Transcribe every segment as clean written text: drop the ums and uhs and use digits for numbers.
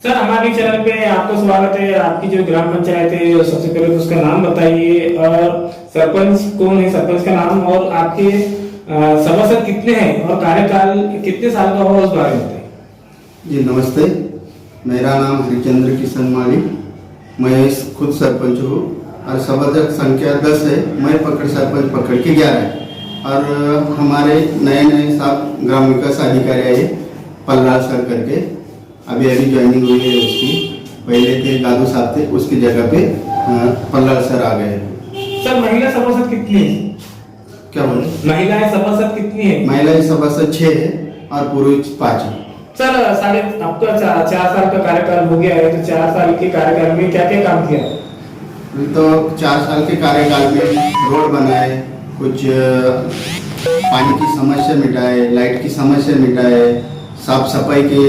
Sir हमारे channel पे आपका स्वागत है। आपकी जो ग्राम पंचायत है सबसे पहले तो उसका नाम बताइए और सरपंच कौन है, सरपंच का नाम और आपके सभासद कितने हैं और कार्यकाल कितने साल का होगा उस बारे में बताइए। जी नमस्ते, मेरा नाम हरिचंद्र किशन माली। मैं खुद सरपंच हूँ और सभासद संख्या 10 है। मैं पकड़ सरपंच पकड़ के 11 है और हमारे नए नए साहब ग्राम विकास अधिकारी आए पल्लाल सर करके, अभी ज्वाइनिंग हुई है उसकी। पहले थे दादू साहब थे, उसकी जगह पे पल्लाल सर आ गए। सर महिला सभासद कितनी है? क्या बोले? महिलाएं सभासद कितनी है? महिलाएं सभासद 6 है और पुरुष 5 है। सर आपका 4 साल का कार्यकाल हो गया है, तो 4 साल के कार्यकाल में क्या क्या काम किया? तो 4 साल के कार्यकाल में रोड बनाए, कुछ पानी की समस्या मिटाए, लाइट की समस्या मिटाए, साफ सफाई के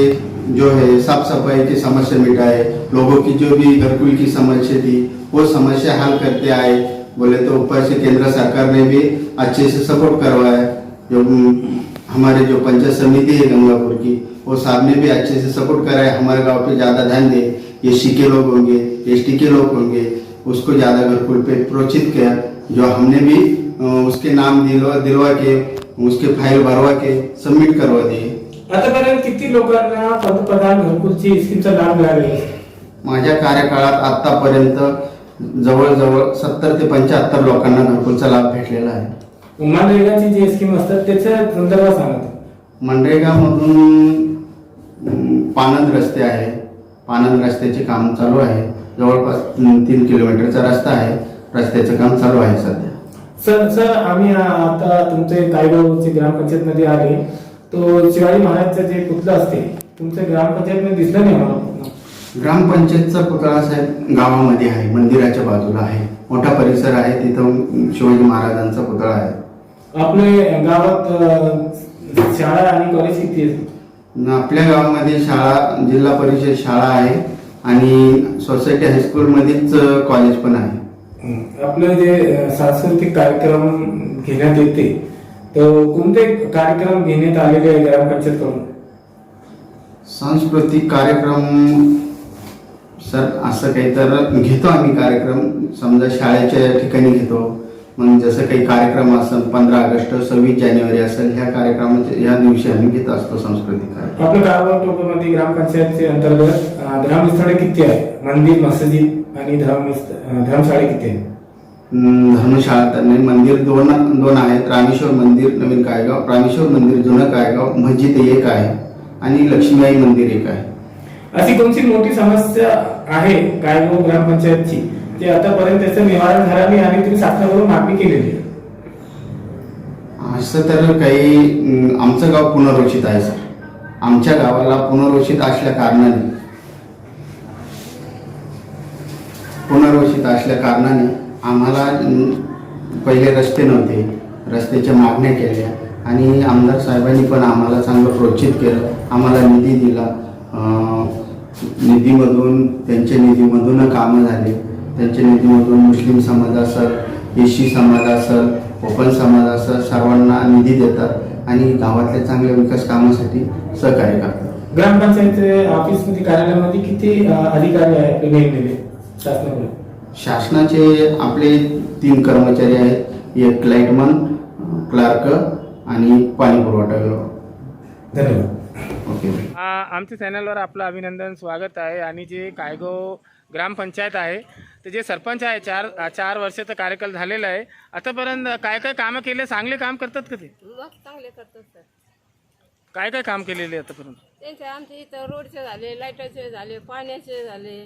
जो है साफ सफाई की समस्या मिटाए, लोगों की जो भी घरकुल की समस्या थी वो समस्या हल करते आए। बोले तो ऊपर से केंद्र सरकार ने भी अच्छे से सपोर्ट करवाया। जो हमारे जो पंचायत समिति है गंगापुर की, वो साहब ने भी अच्छे से सपोर्ट कराया। हमारे गांव पे ज़्यादा ध्यान दे, एससी के लोग होंगे, एसटी के लोग होंगे, उसको ज़्यादा घरकुल पे प्रोत्साहित किया। जो हमने भी उसके नाम दिलवा के उसके फाइल भरवा के सबमिट करवा दिए। आतापर्यंत किती लोकांना पंतप्रधान घरकुलची स्कीमचा लाभ मिळालेला आहे? माझ्या कार्यकाळात आतापर्यंत जवळजवळ 70 ते 75 लोकांना घरकुलचा लाभ भेटलेला आहे। मनरेगाची जी स्कीम असतात त्याच्या संदर्भात सांगा। मनरेगामधून पानंद रस्ते आहे, पानंद रस्त्याचे काम चालू आहे। जवळपास 3 किलोमीटरचा रस्ता आहे, रस्त्याचं काम चालू आहे सध्या। सर आम्ही आता तुमचे कायगावचे ग्रामपंचायत मध्ये आले, तो शिवाजी महाराजचं जे पुतळं असते तुमच्या ग्रामपंचायत मध्ये दिसलं नाही मला। ग्रामपंचायतचा पुतळा साहेब गावामध्ये आहे, मंदिराच्या बाजूला आहे, मोठा परिसर आहे, तिथं शिवाजी महाराजांचा पुतळा आहे। आपल्या गावात शाळा आणि कॉलेज किती आहेत? आपल्या गावामध्ये शाळा, जिल्हा परिषद शाळा आहे आणि सोसायटी हायस्कूल मध्येच कॉलेज पण आहे। आपलं जे सांस्कृतिक कार्यक्रम घेण्यात येते, तर कोणते कार्यक्रम घेण्यात आलेले आहे ग्रामपंचायत कडून? सांस्कृतिक कार्यक्रम सर असं काही तर घेतो आम्ही कार्यक्रम, समजा शाळेच्या ठिकाणी घेतो। मग जसं काही कार्यक्रम असेल 15 ऑगस्ट 26 जानेवारी असेल, ह्या कार्यक्रमाच्या ह्या दिवशी आम्ही घेत असतो सांस्कृतिक कार्यक्रम। आपल्या गावामध्ये ग्रामपंचायतचे अंतर्गत धर्मस्थळे किती आहे? मंदिर, मस्जिद आणि धर्मशाळे किती आहे? धर्मशाळा तर नाही, मंदिर दोन आहेत। रामेश्वर मंदिर नवीन कायगाव, रामेश्वर मंदिर जुनं कायगाव, मस्जिद एक आहे आणि लक्ष्मीबाई मंदिर एक आहे। अशी कोणती मोठी समस्या आहे कायगाव ग्रामपंचायतची ते आतापर्यंत त्याचं निवारण झालं नाही आणि तुम्ही शासनाकडून मागणी केलेली आहे? असं तर काही आमचं गाव पुनर्वसित आहे सर। आमच्या गावाला पुनर्वसित असल्या कारणाने आम्हाला पहिले रस्ते नव्हते, रस्त्याच्या मागण्या केल्या आणि आमदार साहेबांनी पण आम्हाला चांगलं प्रोत्साहित केलं, आम्हाला निधी दिला। त्यांच्या निधीमधून कामं झाले। त्यांच्या निधीमधून मुस्लिम समाज असेल, एससी समाज असेल, ओपन समाज असेल, सर्वांना निधी देतात आणि गावातल्या चांगल्या विकास कामासाठी सहकार्य करतात। ग्रामपंचायत ऑफिसमध्ये कार्यालयामध्ये किती अधिकारी आहेत नेमलेले शासनाकडून? शासनाचे आपले 3 कर्मचारी आहेत, एक लाईटमन, क्लार्क आणि पाणी पुरवठा विभाग। धन्यवाद। ओके। आमच्या चॅनलवर आपलं अभिनंदन, स्वागत आहे। आणि जे कायगाव ग्रामपंचायत आहे ते जे सरपंच आहे 4 वर्षाचा कार्यकाल झालेला आहे, आतापर्यंत काय काय कामं केले? चांगले काम करतात का ते? मग चांगले करतात सर। काय काय काम केलेले आतापर्यंत? त्यांचे आमच्या इथं रोडचे झाले, लाईटाचे झाले, पाण्याचे झाले,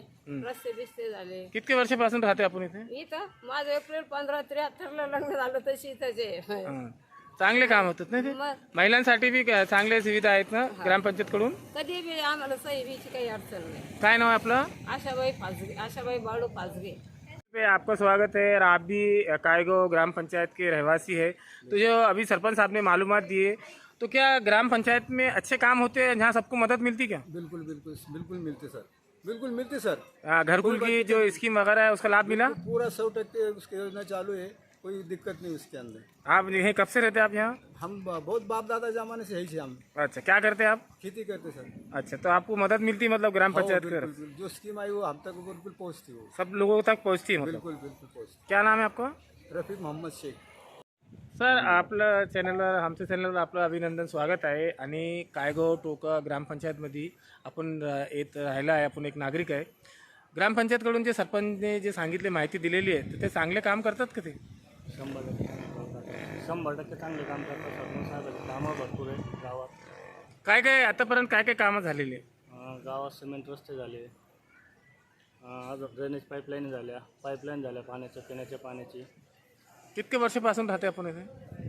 रस्ते बिस्ते झाले। किती वर्षापासून राहते आपण इथे? इथं माझं एप्रिल 1573 लग्न झालं तशी इथंचे चांगले काम होतात ना ते? मग महिलांसाठी बी चांगल्या सुविधा आहेत ना ग्रामपंचायत कडून? कधी बी आम्हाला सही बीची काही अडचण नाही। काय नाव आहे आपलं? आशाबाई बाळू पाचगे। पे आपका स्वागत है। और आप भी कायगांव ग्राम पंचायत के रहवासी है, तो जो अभी सरपंच साहब ने मालूमात दिए, तो क्या ग्राम पंचायत में अच्छे काम होते हैं जहाँ सबको मदद मिलती क्या? बिल्कुल बिल्कुल बिल्कुल मिलते सर, बिल्कुल मिलते सर। घरकुल की जो स्कीम वगैरह है उसका लाभ मिला? पूरा 100% उसकी योजना चालू है, कोई दिक्कत नहीं उसके अंदर। आप ये कब से रहते हैं आप यहाँ? हम बहुत बाप दादा जमाने से यही थे हम। अच्छा, क्या करते हैं आप? खेती करते सर। अच्छा, तो आपको मदद मिलती मतलब ग्राम पंचायत की तरफ? बिल्कुल, जो स्कीम आई वो हम तक बिल्कुल पहुँचती वो। सब लोगों तक पहुँचती है मतलब? बिल्कुल बिल्कुल पहुँचती। क्या नाम है आपका? रफीक मोहम्मद शेख। सर, आपलं चॅनलवर, आमच्या चॅनलवर आपलं अभिनंदन, स्वागत आहे. आणि कायगाव टोका ग्रामपंचायतमध्ये आपण येत राहिला आहे. आपण एक नागरिक आहे. ग्रामपंचायतकडून जे सरपंचने जे सांगितले, माहिती दिलेली आहे, तर ते चांगले काम करतात का ते? 100% चांगले काम करतात. सरपंच साहेबांची कामं भरपूर आहे गावात. काय काय आतापर्यंत काय काय कामं झालेली आहे? गावात सिमेंट रस्ते झाले, अजून ड्रेनेज पाईपलाईन झाल्या पाण्याच्या, पिण्याच्या पाण्याची. कितके वर्षापासून राहते आपण इथे?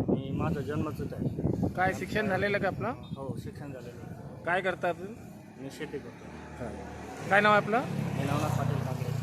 मी माझा जन्मच आहे. काय शिक्षण झालेलं का आपलं? हो, शिक्षण झालेलं आहे. काय करता आपण? मी शेती करतो. काय नाव आहे आपलं? मी नवनाथ पाटील कांबळे.